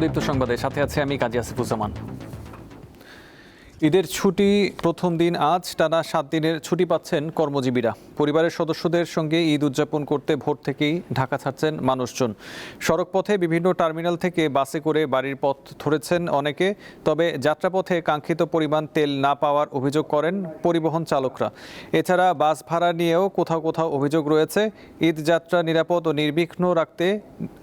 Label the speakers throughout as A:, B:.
A: প্রদীপ্ত সংবাদে সাথে আছে আমি কাজী আসিফুজ্জামান। ঈদের ছুটি প্রথম দিন আজ, টানা 7 দিনের ছুটি পাচ্ছেন কর্মজীবীরা। পরিবারের সদস্যদের সঙ্গে ঈদ উদযাপন করতে ভোর থেকেই ঢাকা ছাড়ছেন মানুষজন। সড়কপথে বিভিন্ন টার্মিনাল থেকে বাসে করে বাড়ির পথ ধরেছেন অনেকে। তবে যাত্রাপথে কাঙ্ক্ষিত পরিমাণ তেল না পাওয়ার অভিযোগ করেন পরিবহন চালকরা। এছাড়া বাস ভাড়া নিয়েও কোথাও কোথাও অভিযোগ রয়েছে। ঈদ যাত্রা নিরাপদ ও নির্বিঘ্ন রাখতে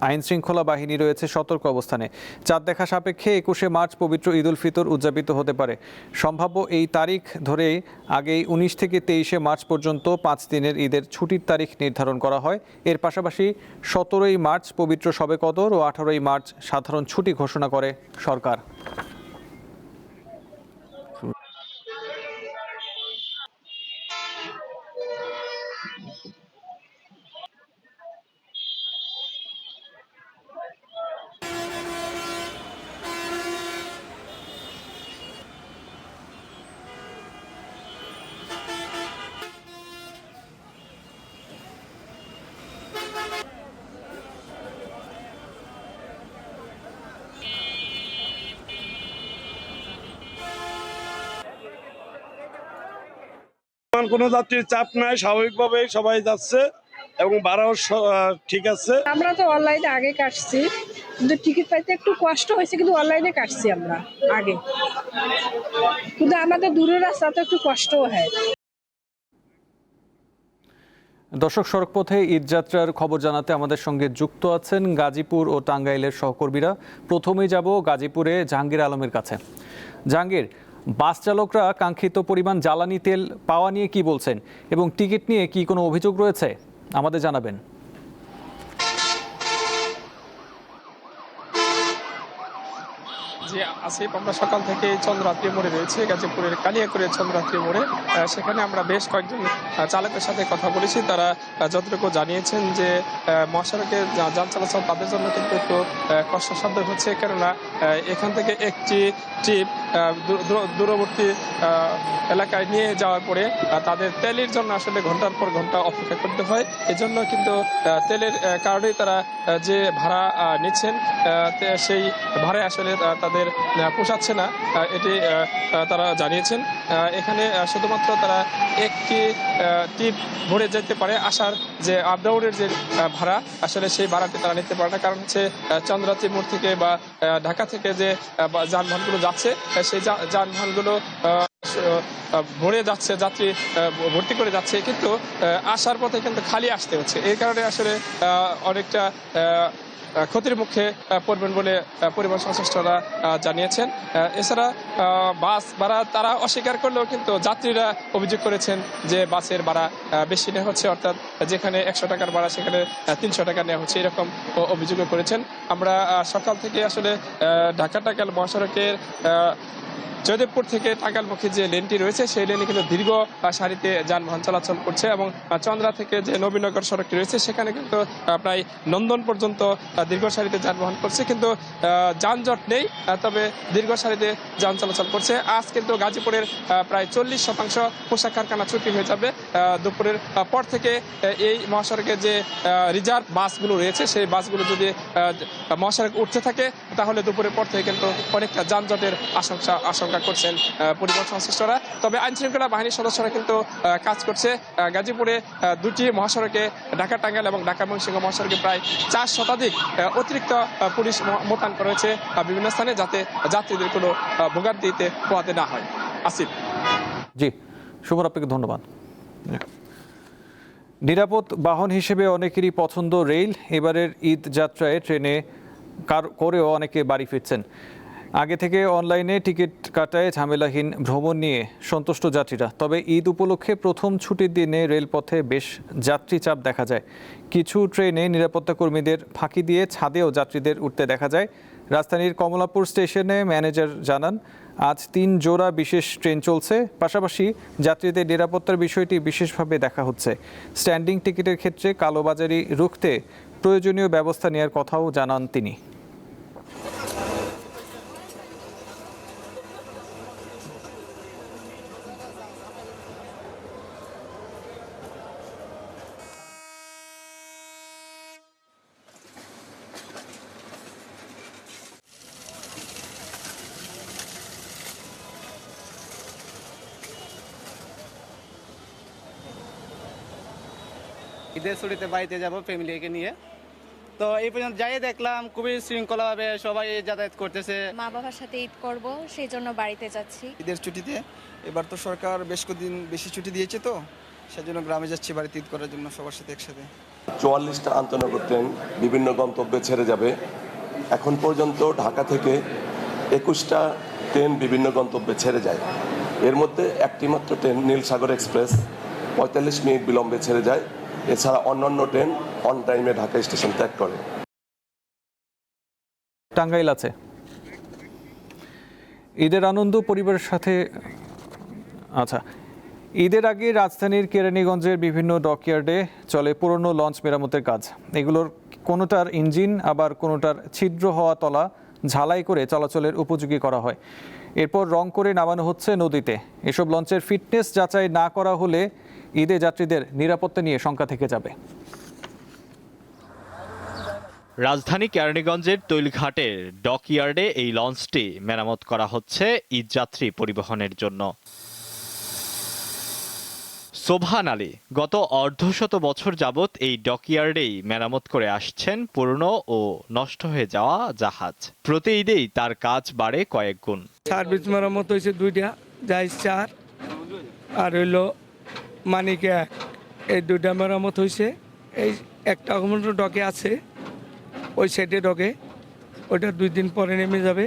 A: আইনশৃঙ্খলা বাহিনী রয়েছে সতর্ক অবস্থানে। চাঁদ দেখা সাপেক্ষে 21শে মার্চ পবিত্র ঈদ উল ফিতর উদযাপিত হতে পারে। সম্ভাব্য এই তারিখ ধরে আগেই 19 থেকে 23শে মার্চ পর্যন্ত 5 দিনের ঈদের ছুটির তারিখ নির্ধারণ করা হয়। এর পাশাপাশি 17ই মার্চ পবিত্র শবে কদর ও 18ই মার্চ সাধারণ ছুটি ঘোষণা করে সরকার।
B: কোনো যাত্রীর চাপ নাই, স্বাভাবিকভাবেই সবাই যাচ্ছে এবং ভাড়াও ঠিক আছে।
C: আমরা তো অনলাইনে আগে কাটছি, কিন্তু টিকিট পাইতে একটু কষ্ট হয়েছে, কিন্তু অনলাইনে কাটছি আমরা আগে, কিন্তু আমাদের দূরের রাস্তা তো একটু কষ্টও হয়।
A: দর্শক, সড়কপথে ঈদযাত্রার খবর জানাতে আমাদের সঙ্গে যুক্ত আছেন গাজীপুর ও টাঙ্গাইলের সহকর্মীরা। প্রথমেই যাব গাজীপুরে জাহাঙ্গীর আলমের কাছে। জাহাঙ্গীর, বাস চালকরা কাঙ্ক্ষিত পরিমাণ জ্বালানি তেল পাওয়া নিয়ে কি বলছেন এবং টিকিট নিয়ে কি কোনো অভিযোগ রয়েছে আমাদের জানাবেন।
D: যে আসিফ, আমরা সকাল থেকে চন্দ্রাত্রী মোড়ে রয়েছে, গাজীপুরের কালিয়াকৈর চন্দ্রাত্রী মোড়ে। সেখানে আমরা বেশ কয়েকজন চালকের সাথে কথা বলেছি। তারা যতটুকু জানিয়েছেন যে মহাসড়কে যান চলাচল তাদের জন্য কিন্তু একটু কষ্টসাধ্য হচ্ছে, কেননা এখান থেকে একটি ট্রিপ দূরবর্তী এলাকায় নিয়ে যাওয়ার পরে তাদের তেলের জন্য আসলে ঘন্টার পর ঘন্টা অপেক্ষা করতে হয়। এজন্য কিন্তু তেলের কারণেই তারা যে ভাড়া নিচ্ছেন সেই ভাড়ায় আসলে তাদের পোষাচ্ছে না, এটি তারা জানিয়েছেন। এখানে শুধুমাত্র তারা একটি ট্রিপ ভরে যেতে পারে, আসার যে আপডাউনের যে ভাড়া আসলে সেই ভাড়াটি তারা নিতে পারে না। কারণ হচ্ছে চন্দ্রাত্রী মোড় থেকে বা ঢাকা থেকে যে যানবাহনগুলো যাচ্ছে সেই যানবাহনগুলো ভরে যাচ্ছে, যাত্রী ভর্তি করে যাচ্ছে, কিন্তু আসার পথে কিন্তু খালি আসতে হচ্ছে। এই কারণে আসলে অনেকটা ক্ষতির মুখে পড়বেন বলে পরিবহন সংশ্লিষ্টরা জানিয়েছেন। এছাড়া বাস ভাড়া তারা অস্বীকার করলেও কিন্তু যাত্রীরা অভিযোগ করেছেন যে বাসের ভাড়া বেশি নেওয়া হচ্ছে, অর্থাৎ যেখানে 100 টাকার ভাড়া সেখানে 300 টাকা নেওয়া হচ্ছে, এরকম অভিযোগও করেছেন। আমরা সকাল থেকে আসলে ঢাকা টাঙ্গাইল মহাসড়কের জয়দেবপুর থেকে টাঙ্গাইলমুখী যে লেনটি রয়েছে সেই লেনে কিন্তু দীর্ঘ সারিতে যানবাহন চলাচল করছে, এবং চন্দ্রা থেকে যে নবীনগর সড়কটি রয়েছে সেখানে কিন্তু প্রায় নন্দন পর্যন্ত দীর্ঘ সারিতে যানবাহন করছে, কিন্তু যানজট নেই, তবে দীর্ঘ সারিতে যান চলাচল করছে। আজ কিন্তু গাজীপুরের প্রায় 40% পোশাক কারখানা ছুটি হয়ে যাবে। দুপুরের পর থেকে এই মহাসড়কে যে রিজার্ভ বাসগুলো রয়েছে সেই বাসগুলো যদি মহাসড়কে উঠতে থাকে তাহলে দুপুরের পর থেকে কিন্তু অনেকটা যানজটের আশঙ্কা করছেন পরিবহন সংশ্লিষ্টরা। তবে আইনশৃঙ্খলা বাহিনীর সদস্যরা কিন্তু কাজ করছে। গাজীপুরে দুটি মহাসড়কে, ঢাকা টাঙ্গাইল এবং ঢাকা ময়মনসিংহ মহাসড়কে প্রায় 4 শতাধিক অতিরিক্ত পুলিশ মোতায়েন করা হয়েছে বিভিন্ন স্থানে, যাতে যাত্রীদের কোনো ভোগান্তিতে পোহাতে না হয়। আসিফ।
A: জি, শুভর, আপনাকে ধন্যবাদ। নিরাপদ বাহন হিসেবে অনেকেরই পছন্দ রেল। এবারের ঈদ যাত্রায় ট্রেনে করেও অনেকে বাড়ি ফিরছেন। আগে থেকে অনলাইনে টিকিট কাটায় ঝামেলাহীন ভ্রমণ নিয়ে সন্তুষ্ট যাত্রীরা। তবে ঈদ উপলক্ষে প্রথম ছুটির দিনে রেলপথে বেশ যাত্রী চাপ দেখা যায়। কিছু ট্রেনে নিরাপত্তা কর্মীদের ফাঁকি দিয়ে ছাদেও যাত্রীদের উঠতে দেখা যায়। রাজধানীর কমলাপুর স্টেশনে ম্যানেজার জানান, আজ 3 জোড়া বিশেষ ট্রেন চলছে। পাশাপাশি যাত্রীদের নিরাপত্তার বিষয়টি বিশেষভাবে দেখা হচ্ছে। স্ট্যান্ডিং টিকিটের ক্ষেত্রে কালোবাজারি রুখতে প্রয়োজনীয় ব্যবস্থা নেওয়ার কথাও জানান তিনি।
E: ঈদের ছুটিতে বাড়িতে যাব ফ্যামিলিকে নিয়ে। তো এই পর্যন্ত যাই দেখলাম খুবই শৃঙ্খলাভাবে সবাই যাতায়াত করতেছে।
F: মা বাবার সাথে ঈদ করব, সেই জন্য বাড়িতে যাচ্ছি।
G: ঈদের ছুটিতে এবার তো সরকার বেশ কদিন বেশি ছুটি দিয়েছে, তো সেজন্য গ্রামে যাচ্ছি বাড়িতে ঈদ করার জন্য সবার সাথে একসাথে।
H: 44টা আন্তনগর ট্রেন বিভিন্ন গন্তব্যে ছেড়ে যাবে। এখন পর্যন্ত ঢাকা থেকে 21টা ট্রেন বিভিন্ন গন্তব্যে ছেড়ে যায়। এর মধ্যে একটি মাত্র ট্রেন নীলসাগর এক্সপ্রেস 45 মিনিট বিলম্বে ছেড়ে যায়। এছাড়া অন্যান্য ট্রেন অন টাইমে ঢাকা স্টেশন ত্যাগ করে।
A: টাঙ্গাইল আছে ঈদের আনন্দ পরিবারের সাথে। আচ্ছা, ঈদের আগে রাজধানীর কেরানীগঞ্জের বিভিন্ন ডকইয়ার্ডে চলে পুরনো লঞ্চ মেরামতের কাজ। এগুলোর কোনোটার ইঞ্জিন আবার কোনোটার ছিদ্র হওয়া তলা ঝালাই করে চলাচলের উপযোগী করা হয়। এরপর রং করে নামানো হচ্ছে নদীতে। এসব লঞ্চের ফিটনেস যাচাই না করা হলে ঈদে যাত্রীদের নিরাপত্তা নিয়ে শঙ্কা থেকে যাবে।
I: রাজধানী কেরানীগঞ্জের তৈলঘাটের ডকইয়ার্ডে এই লঞ্চটি মেরামত করা হচ্ছে ঈদযাত্রী পরিবহনের জন্য। সোবহান আলী গত অর্ধশত বছর যাবৎ এই ডকইয়ার্ডেই মেরামত করে আসছেন পুরনো ও নষ্ট হয়ে যাওয়া জাহাজ। প্রতি ঈদেই তার কাজ বাড়ে কয়েক গুণ।
J: সার্ভিস মেরামত হয়েছে 2টা, জাহাজ 4 আর হইলো মানিক 1। এই 2টা মেরামত হয়েছে। এই একটা ডকে আছে, ওই সাইডে ডকে, ওইটা 2 দিন পরে নেমে যাবে।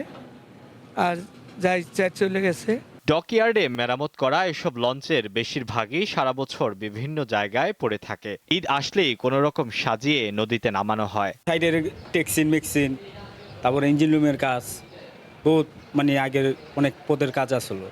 J: আর জাহাজ 4 চলে গেছে।
I: ডকইয়ার্ডে মেরামত করা এসব লঞ্চের বেশিরভাগই সারা বছর বিভিন্ন জায়গায় পড়ে থাকে। ঈদ আসলেই কোনো রকম সাজিয়ে নদীতে নামানো হয়।
K: সাইডের টেক্সিন মেক্সিন, তারপর ইঞ্জিন রুমের কাজ, বহুত মানে আগের অনেক পদের কাজ আসলো।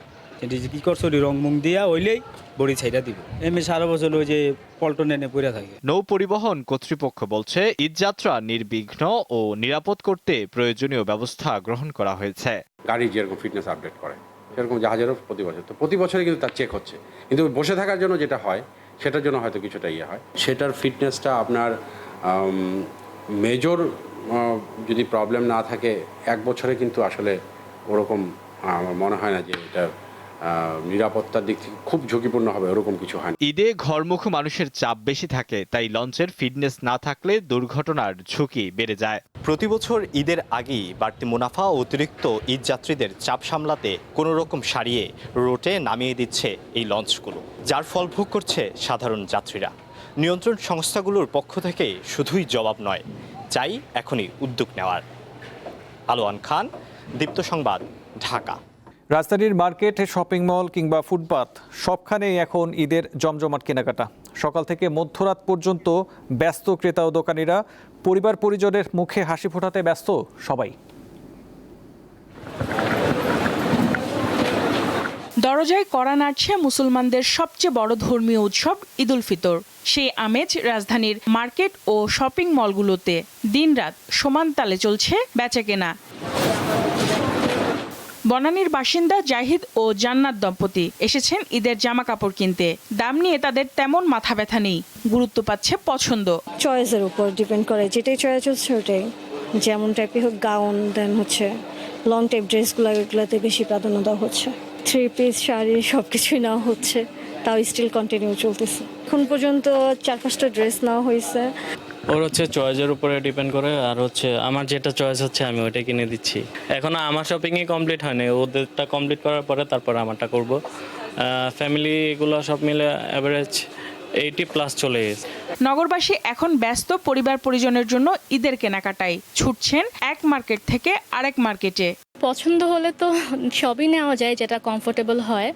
K: কি করছো রং মুং দিয়া হইলেই বড়ি ছাইটা দিব। এমনি সারা বছর ওই যে পল্টন এনে পড়ে থাকে।
I: নৌ পরিবহন কর্তৃপক্ষ বলছে ঈদযাত্রা নির্বিঘ্ন ও নিরাপদ করতে প্রয়োজনীয় ব্যবস্থা গ্রহণ করা হয়েছে।
L: গাড়ি যেরকম ফিটনেস আপডেট করে সেরকম জাহাজেরও প্রতি বছর, তো প্রতি বছরে কিন্তু তার চেক হচ্ছে। কিন্তু বসে থাকার জন্য যেটা হয় সেটার জন্য হয়তো কিছুটা ইয়ে হয়। সেটার ফিটনেসটা আপনার মেজর যদি প্রবলেম না থাকে 1 বছরে কিন্তু আসলে ওরকম আমার মনে হয় না যে এটা নিরাপত্তার দিক থেকে খুব ঝুঁকিপূর্ণ হবে, ওরকম কিছু হয় না।
I: ঈদে ঘরমুখী মানুষের চাপ বেশি থাকে, তাই লঞ্চের ফিটনেস না থাকলে দুর্ঘটনার ঝুঁকি বেড়ে যায়। প্রতি বছর ঈদের আগেই বাড়তি মুনাফা ও অতিরিক্ত ঈদযাত্রীদের চাপ সামলাতে কোনো রকম সারিয়ে রোটে নামিয়ে দিচ্ছে এই লঞ্চগুলো, যার ফল ভোগ করছে সাধারণ যাত্রীরা। নিয়ন্ত্রণ সংস্থাগুলোর পক্ষ থেকে শুধুই জবাব নয়, চাই এখনই উদ্যোগ নেওয়ার। আলোয়ান খান, দীপ্ত সংবাদ, ঢাকা।
A: রাজধানীর মার্কেট, শপিং মল কিংবা ফুটপাত সবখানেই এখন ঈদের জমজমাট কেনাকাটা। সকাল থেকে মধ্যরাত পর্যন্ত ব্যস্ত ক্রেতা ও দোকানিরা। পরিবার পরিজনের মুখে হাসি ফোটাতে ব্যস্ত সবাই।
M: দরজায় কড়া নাড়ছে মুসলমানদের সবচেয়ে বড় ধর্মীয় উৎসব ঈদ উল ফিতর। সেই আমেজ রাজধানীর মার্কেট ও শপিং মলগুলোতে। দিনরাত সমান তালে চলছে বেচাকেনা। বনানীর বাসিন্দা জাহিদ ও জান্নাত দম্পতি এসেছেন ঈদের জামা কাপড় কিনতে। দাম নিয়ে তাদের তেমন মাথা ব্যথা নেই, গুরুত্ব পাচ্ছে পছন্দ।
F: চয়েসের উপর ডিপেন্ড করে, যেটাই চয়েস হচ্ছে ওটাই। যেমন টাইপই হোক, গাউন দেন হচ্ছে লং টাইপ ড্রেসগুলোতে বেশি প্রাধান্য দেওয়া হচ্ছে। 3 পিস শাড়ি সব কিছুই নেওয়া হচ্ছে, তাও স্টিল কন্টিনিউ চলতেছে। এখন পর্যন্ত 4-5টা ড্রেস নেওয়া হয়েছে।
K: ওর হচ্ছে চয়েসের উপরে ডিপেন্ড করে, আর হচ্ছে আমার যেটা চয়েস হচ্ছে আমি ওইটা কিনে দিচ্ছি। এখনো আমার শপিংই কমপ্লিট হয়নি, ওদেরটা কমপ্লিট করার পরে তারপর আমারটা করব। ফ্যামিলি এগুলো সব মিলে অ্যাভারেজ 80+ চলে গেছে।
M: নগরবাসী এখন ব্যস্ত পরিবার পরিজনের জন্য ঈদের কেনাকাটায়। ছুটছেন এক মার্কেট থেকে আরেক মার্কেটে।
F: পছন্দ হলে তো সবই নেওয়া যায়, যেটা কমফোর্টেবল হয়।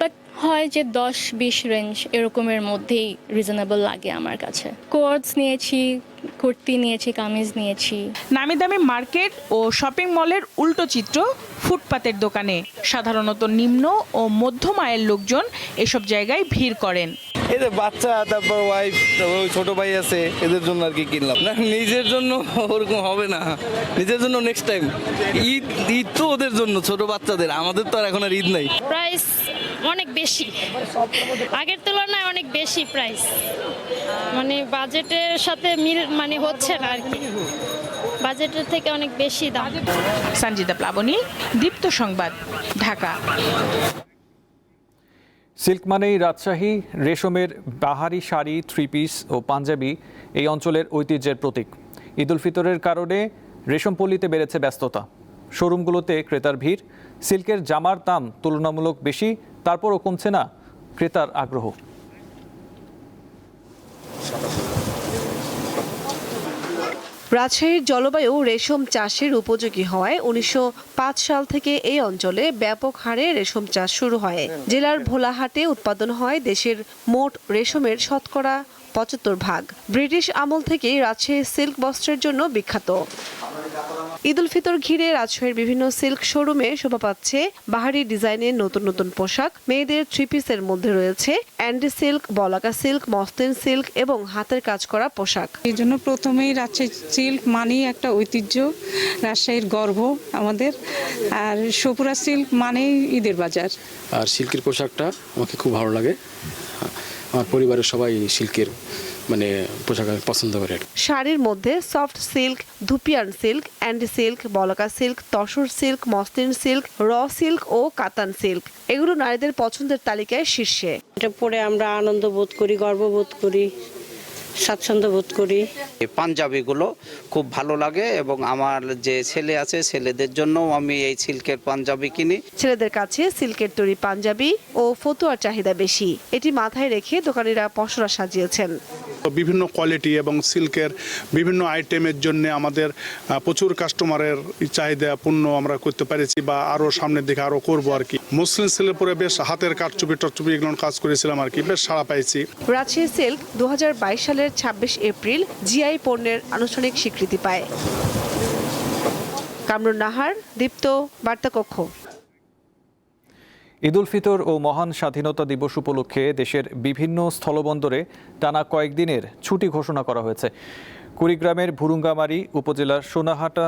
F: বাট হয় যে 10-20 রেঞ্জ এরকমের মধ্যেই রিজনেবল লাগে আমার কাছে। কোয়ার্ডস নিয়েছি, কুর্তি নিয়েছি, কামিজ নিয়েছি।
M: নামি দামি মার্কেট ও শপিং মলের উল্টো চিত্র ফুটপাতের দোকানে। সাধারণত নিম্ন ও মধ্যম আয়ের লোকজন এসব জায়গায় ভিড় করেন।
E: এই যে বাচ্চা, তারপর ওয়াইফ, ছোট ভাই আছে, এদের জন্য আর কি কিনলাম। না, নিজের জন্য ওরকম হবে না, নিজের জন্য নেক্সট টাইম। ঈদ তো ওদের জন্য, ছোট বাচ্চাদের। আমাদের তো আর এখন আর ঈদ নাই।
F: প্রাইস অনেক বেশি, আগের তুলনায় অনেক বেশি প্রাইস। মানে বাজেটের সাথে মিল মানে হচ্ছে না আর কি, বাজেটের থেকে অনেক বেশি দাম।
M: সঞ্জিতা প্লাবনী, দীপ্ত সংবাদ, ঢাকা।
A: সিল্ক মানেই রাজশাহী, রেশমের বাহারি শাড়ি, থ্রি পিস ও পাঞ্জাবি এই অঞ্চলের ঐতিহ্যের প্রতীক। ঈদ উল ফিতরের কারণে রেশমপল্লিতে বেড়েছে ব্যস্ততা, শোরুমগুলোতে ক্রেতার ভিড়। সিল্কের জামার দাম তুলনামূলক বেশি, তারপরও কমছে না ক্রেতার আগ্রহ।
N: রাজশাহীর জলবায়ু রেশম চাষের উপযোগী হওয়ায় 1905 সাল থেকে এই অঞ্চলে ব্যাপক হারে রেশম চাষ শুরু হয়। জেলার ভোলাহাটে উৎপাদন হয় দেশের মোট রেশমের শতকরা 75%। ব্রিটিশ আমল থেকেই রাজশাহী সিল্ক বস্ত্রের জন্য বিখ্যাত। ঈদ উল ফিতর ঘিরে রাজশাহীর বিভিন্ন সিল্ক শোরুমে শোভা পাচ্ছে বাহারি ডিজাইনের নতুন নতুন পোশাক। মেয়েদের থ্রি পিসের মধ্যে রয়েছে Andy silk, Balaka silk, muslin silk এবং হাতের কাজ করা পোশাক।
O: এই জন্য প্রথমেই রাজশাহী সিল্ক মানেই একটা ঐতিহ্য, রাজশাহীর গর্ব আমাদের। আর সপুরা সিল্ক মানেই ঈদের বাজার।
L: আর সিল্কের পোশাকটা আমাকে খুব ভালো লাগে। আমার পরিবারের সবাই সিল্কের পোশাক পছন্দ করে।
N: শাড়ির মধ্যে soft silk, dupion silk, Endi silk, Balaka silk, tussar silk, muslin silk, raw silk ও কাতান সিল্ক এগুলো নারীদের পছন্দের তালিকায় শীর্ষে।
P: এটা পরে আমরা আনন্দ বোধ করি, গর্ববোধ করি, স্বাচ্ছন্দ্য বোধ করি।
Q: পাঞ্জাবিগুলো খুব ভালো লাগে এবং আমার যে ছেলে আছে ছেলেদের জন্যও আমি এই সিল্কের পাঞ্জাবি কিনি।
N: ছেলেদের কাছে সিল্কের তৈরি পাঞ্জাবি ও ফতুয়ার চাহিদা বেশি। এটি মাথায় রেখে দোকানিরা পসরা সাজিয়েছেন।
R: বিভিন্ন কোয়ালিটি এবং সিল্কের বিভিন্ন আইটেমের জন্য আমাদের প্রচুর কাস্টমারের চাহিদা পূর্ণ আমরা করতে পেরেছি বা আরও সামনের দিকে আরও করবো আর কি। মুসলিম সিল্কের পরে বেশ হাতের কারচুপি টচুপি এগুলো কাজ করেছিলাম আর কি, বেশ সাড়া পাইছি।
N: রাজশাহী সিল্ক 2022 সালের 26 এপ্রিল জিআই পণ্যের আনুষ্ঠানিক স্বীকৃতি পায়। কামরুন নাহার, দীপ্ত, বার্তাকক্ষ।
A: ঈদ উল ফিতর ও মহান স্বাধীনতা দিবস উপলক্ষে দেশের বিভিন্ন স্থলবন্দরে টানা কয়েকদিনের ছুটি ঘোষণা করা হয়েছে। কুড়িগ্রামের ভুরুঙ্গামারী উপজেলার সোনাহাটা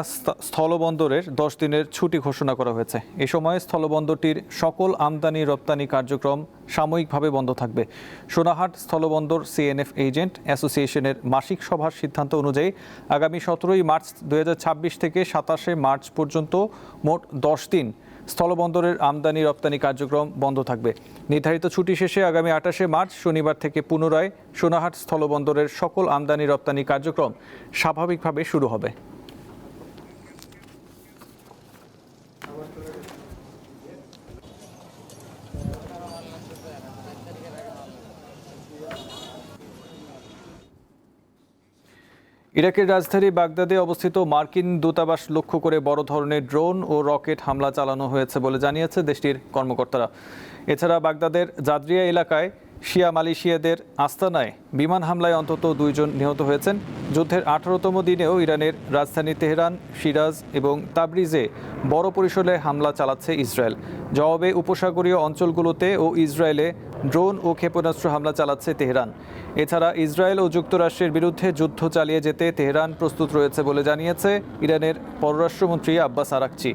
A: স্থলবন্দরের 10 দিনের ছুটি ঘোষণা করা হয়েছে। এ সময় স্থলবন্দরটির সকল আমদানি রপ্তানি কার্যক্রম সাময়িকভাবে বন্ধ থাকবে। সোনাহাট স্থলবন্দর সিএনএফ এজেন্ট অ্যাসোসিয়েশনের মাসিক সভার সিদ্ধান্ত অনুযায়ী আগামী 17 মার্চ 2026 থেকে 27 মার্চ পর্যন্ত মোট 10 দিন স্থলবন্দরের আমদানি রপ্তানি কার্যক্রম বন্ধ থাকবে। নির্ধারিত ছুটি শেষে আগামী 28 মার্চ শনিবার থেকে পুনরায় সোনাহাট স্থলবন্দরের সকল আমদানি রপ্তানি কার্যক্রম স্বাভাবিকভাবে শুরু হবে। ইরাকের রাজধানী বাগদাদে অবস্থিত মার্কিন দূতাবাস লক্ষ্য করে বড় ধরনের ড্রোন ও রকেট হামলা চালানো হয়েছে বলে জানিয়েছে দেশটির কর্মকর্তারা। এছাড়া বাগদাদের জাদরিয়া এলাকায় শিয়া মালয়েশিয়াদের আস্তানায় বিমান হামলায় অন্তত 2 জন নিহত হয়েছেন। যুদ্ধের 18তম দিনেও ইরানের রাজধানী তেহরান, শিরাজ এবং তাবরিজে বড় পরিসরে হামলা চালাচ্ছে ইসরায়েল। জবাবে উপসাগরীয় অঞ্চলগুলোতে ও ইসরায়েলে ড্রোন ও ক্ষেপণাস্ত্র হামলা চালাচ্ছে তেহরান। এছাড়া ইসরায়েল ও যুক্তরাষ্ট্রের বিরুদ্ধে যুদ্ধ চালিয়ে যেতে তেহরান প্রস্তুত রয়েছে বলে জানিয়েছে ইরানের পররাষ্ট্রমন্ত্রী আব্বাস আরাকচি।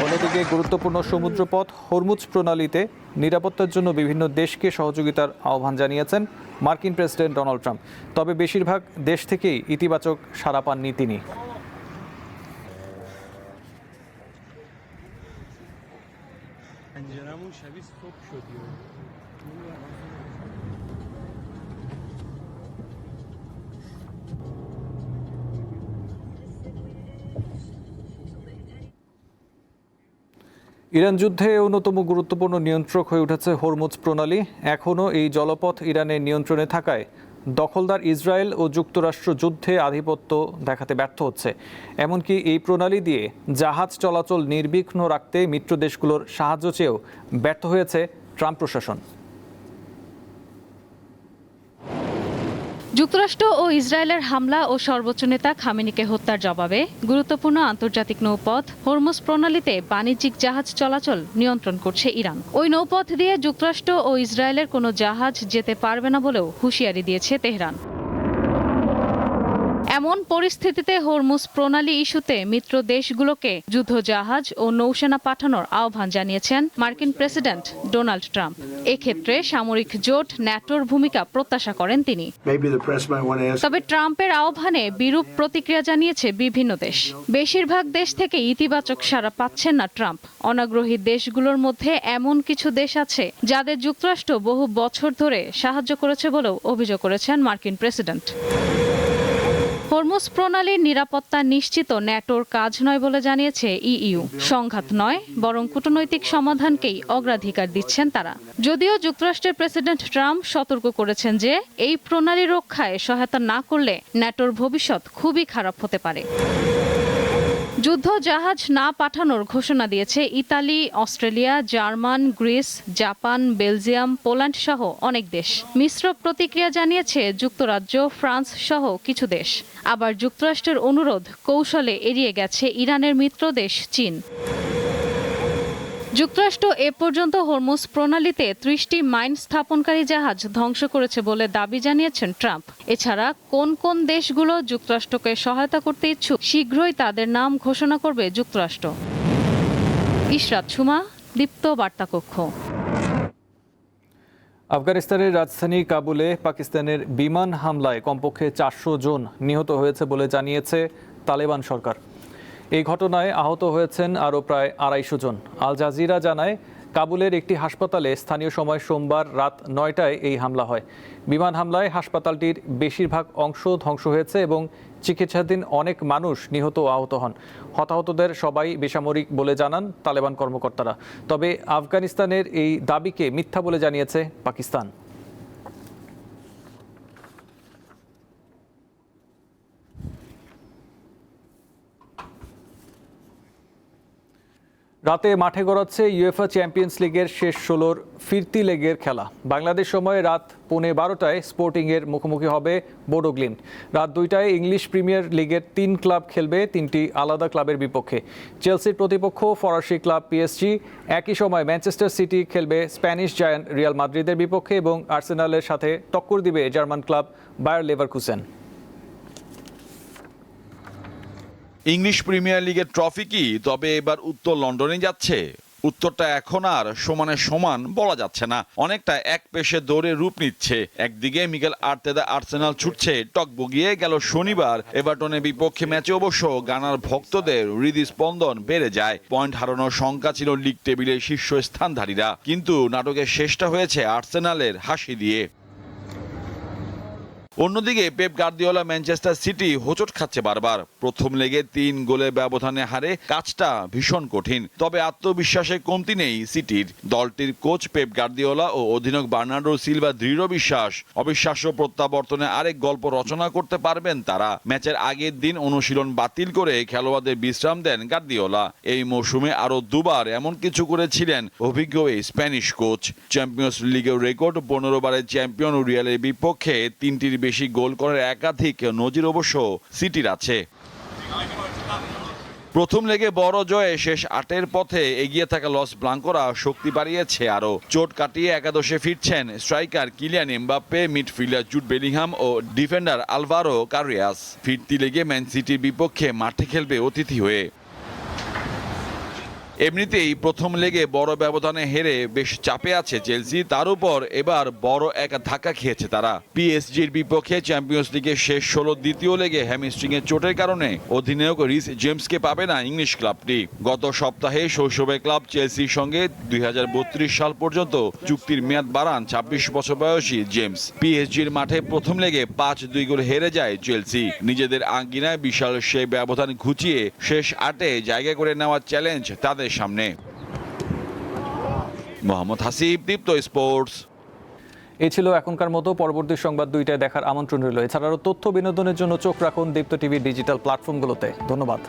A: অন্যদিকে গুরুত্বপূর্ণ সমুদ্রপথ হরমুজ প্রণালীতে নিরাপত্তার জন্য বিভিন্ন দেশকে সহযোগিতার আহ্বান জানিয়েছেন মার্কিন প্রেসিডেন্ট ডোনাল্ড ট্রাম্প। তবে বেশিরভাগ দেশ থেকেই ইতিবাচক সাড়া পাননি তিনি। ইরান যুদ্ধে অন্যতম গুরুত্বপূর্ণ নিয়ন্ত্রক হয়ে উঠেছে হরমুজ প্রণালী। এখনও এই জলপথ ইরানের নিয়ন্ত্রণে থাকায় দখলদার ইসরায়েল ও যুক্তরাষ্ট্র যুদ্ধে আধিপত্য দেখাতে ব্যর্থ হচ্ছে। এমনকি এই প্রণালী দিয়ে জাহাজ চলাচল নির্বিঘ্ন রাখতে মিত্র দেশগুলোর সাহায্য চেয়েও ব্যর্থ হয়েছে ট্রাম্প প্রশাসন।
S: যুক্তরাষ্ট্র ও ইসরায়েলের হামলা ও সর্বোচ্চ নেতা খামেনিকে হত্যার জবাবে গুরুত্বপূর্ণ আন্তর্জাতিক নৌপথ হরমুজ প্রণালীতে বাণিজ্যিক জাহাজ চলাচল নিয়ন্ত্রণ করছে ইরান। ওই নৌপথ দিয়ে যুক্তরাষ্ট্র ও ইসরায়েলের কোনো জাহাজ যেতে পারবে না বলেও হুঁশিয়ারি দিয়েছে তেহরান। এমন পরিস্থিতিতে হরমুজ প্রণালী ইস্যুতে মিত্র দেশগুলোকে যুদ্ধজাহাজ ও নৌসেনা পাঠানোর আহ্বান জানিয়েছেন মার্কিন প্রেসিডেন্ট ডোনাল্ড ট্রাম্প। এক্ষেত্রে সামরিক জোট ন্যাটোর ভূমিকা প্রত্যাশা করেন তিনি। তবে ট্রাম্পের আহ্বানে বিরূপ প্রতিক্রিয়া জানিয়েছে বিভিন্ন দেশ। বেশিরভাগ দেশ থেকে ইতিবাচক সাড়া পাচ্ছেন না ট্রাম্প। অনাগ্রহী দেশগুলোর মধ্যে এমন কিছু দেশ আছে যাদের যুক্তরাষ্ট্র বহু বছর ধরে সাহায্য করেছে বলেও অভিযোগ করেছেন মার্কিন প্রেসিডেন্ট। হরমুজ প্রণালীর নিরাপত্তা নিশ্চিত ন্যাটোর কাজ নয় বলে জানিয়েছে ইইউ। সংঘাত নয়, বরং কূটনৈতিক সমাধানকেই অগ্রাধিকার দিচ্ছেন তারা। যদিও যুক্তরাষ্ট্রের প্রেসিডেন্ট ট্রাম্প সতর্ক করেছেন যে এই প্রণালী রক্ষায় সহায়তা না করলে ন্যাটোর ভবিষ্যৎ খুবই খারাপ হতে পারে। যুদ্ধ জাহাজ না পাঠানোর ঘোষণা দিয়েছে Italy, Australia, German, Greece, Japan, Belgium, Poland সহ অনেক দেশ। মিশ্র প্রতিক্রিয়া জানিয়েছে যুক্তরাজ্য, ফ্রান্স সহ কিছু দেশ। আবার যুক্তরাষ্ট্রের অনুরোধ কৌশলে এড়িয়ে গেছে ইরানের মিত্র দেশ চীন। যুক্তরাষ্ট্র এ পর্যন্ত হরমুজ প্রণালীতে ৩০টি মাইন স্থাপনকারী জাহাজ ধ্বংস করেছে বলে দাবি জানিয়েছেন ট্রাম্প। এছাড়া কোন কোন দেশগুলো যুক্তরাষ্ট্রকে সহায়তা করতে ইচ্ছুক শীঘ্রই তাদের নাম ঘোষণা করবে যুক্তরাষ্ট্র। ইশরাত সুমা, দীপ্ত বার্তা কক্ষ।
A: আফগানিস্তানের রাজধানী কাবুলে পাকিস্তানের বিমান হামলায় কমপক্ষে ৪০০ জন নিহত হয়েছে বলে জানিয়েছে তালেবান সরকার। এই ঘটনায় আহত হয়েছেন আরও প্রায় ২৫০ জন। আল জাজিরা জানায়, কাবুলের একটি হাসপাতালে স্থানীয় সময় সোমবার রাত ৯টায় এই হামলা হয়। বিমান হামলায় হাসপাতালটির বেশিরভাগ অংশ ধ্বংস হয়েছে এবং চিকিৎসাধীন অনেক মানুষ নিহত ও আহত হন। হতাহতদের সবাই বেসামরিক বলে জানান তালেবান কর্মকর্তারা। তবে আফগানিস্তানের এই দাবিকে মিথ্যা বলে জানিয়েছে পাকিস্তান। রাতে মাঠে গড়াচ্ছে ইউএফএ চ্যাম্পিয়ন্স লিগের শেষ ১৬র ফিরতি লেগের খেলা। বাংলাদেশ সময় রাত ১:১২টায় স্পোর্টিংয়ের মুখোমুখি হবে বোডো গ্লিম্ট। রাত ২টায় ইংলিশ প্রিমিয়ার লিগের ৩ ক্লাব খেলবে ৩টি আলাদা ক্লাবের বিপক্ষে। চেলসির প্রতিপক্ষ ফরাসি ক্লাব পিএসজি। একই সময় ম্যানচেস্টার সিটি খেলবে স্প্যানিশ জায়ান্ট রিয়াল মাদ্রিদের বিপক্ষে এবং আর্সেনালের সাথে টক্কর দিবে German club Bayer Leverkusen.
T: English premier লিগের ট্রফি কি তবে এবার উত্তর লন্ডনে যাচ্ছে? উত্তরটা এখন আর সমানে সমান বলা যাচ্ছে না, অনেকটা এক পেশে দৌড়ে রূপ নিচ্ছে। একদিকে মিকেল আর্তেদা আর্সেনাল ছুটছে টকবগিয়ে গেল শনিবার এভারটনের বিপক্ষে ম্যাচে অবশ্য গানার ভক্তদের হৃদস্পন্দন বেড়ে যায়। পয়েন্ট হারানোর শঙ্কা ছিল লিগ টেবিলের শীর্ষস্থানধারীরা, কিন্তু নাটকের শেষটা হয়েছে আর্সেনালের হাসি দিয়ে। অন্যদিকে পেপ গার্দিওলা ম্যানচেস্টার সিটি হোঁচট খাচ্ছে বারবার। প্রথম লেগে ৩ গোলের ব্যবধানে হারে কাজটা ভীষণ কঠিন, তবে আত্মবিশ্বাসে কমতি নেই সিটির। দলটির কোচ পেপ গার্দিওলা ও অধিনায়ক বার্নার্ডো সিলভা দৃঢ় বিশ্বাস অবিশ্বাস্য প্রত্যাবর্তনে আরেক গল্প রচনা করতে পারবেন তারা। ম্যাচের আগের দিন অনুশীলন বাতিল করে খেলোয়াড়দের বিশ্রাম দেন গার্দিওলা। এই মৌসুমে আরও দুবার এমন কিছু করেছিলেন অভিজ্ঞ এই স্প্যানিশ কোচ। চ্যাম্পিয়ন্স লিগের রেকর্ড ১৫ বারের চ্যাম্পিয়ন রিয়ালের বিপক্ষে ৩টির বেশি গোল করার একাধিক নজির অবশ্য সিটির আছে। প্রথম লেগে বড় জয়ে শেষ ৮-এর পথে এগিয়ে থাকা লস ব্লাঙ্কোরা শক্তি বাড়িয়েছে আরও। চোট কাটিয়ে একাদশে ফিরছেন striker Kylian Mbappe, midfielder Jude Bellingham ও ডিফেন্ডার আলভারো কারিয়াস। ফিরতি লেগে ম্যান সিটির বিপক্ষে মাঠে খেলবে অতিথি হয়ে। এমনিতেই প্রথম লেগে বড় ব্যবধানে হেরে বেশ চাপে আছে চেলসি, তার উপর এবার বড় এক ধাক্কা খেয়েছে তারা। পিএসজির বিপক্ষে চ্যাম্পিয়ন্স লিগের শেষ ১৬ দ্বিতীয় লেগে হ্যামস্ট্রিংয়ের চোটের কারণে অধিনায়ক রিস জেমসকে পাবে না ইংলিশ ক্লাবটি। গত সপ্তাহে শৈশবের ক্লাব চেলসির সঙ্গে ২০৩২ সাল পর্যন্ত চুক্তির মেয়াদ বাড়ান ২৬ বছর বয়সী জেমস। পিএসজির মাঠে প্রথম লেগে ৫-২ গোলে হেরে যায় চেলসি। নিজেদের আঙ্গিনায় বিশাল সেই ব্যবধান ঘুচিয়ে শেষ ৮-এ জায়গা করে নেওয়ার চ্যালেঞ্জ তাদের সামনে। মোহাম্মদ হাসিব, দীপ্ত স্পোর্টস।
A: এই ছিল এখনকার মতো। পরবর্তী সংবাদ ২টায় দেখার আমন্ত্রণ রইল। এছাড়াও তথ্য বিনোদনের জন্য চোখ রাখুন দীপ্ত টিভির ডিজিটাল প্ল্যাটফর্মগুলোতে। ধন্যবাদ।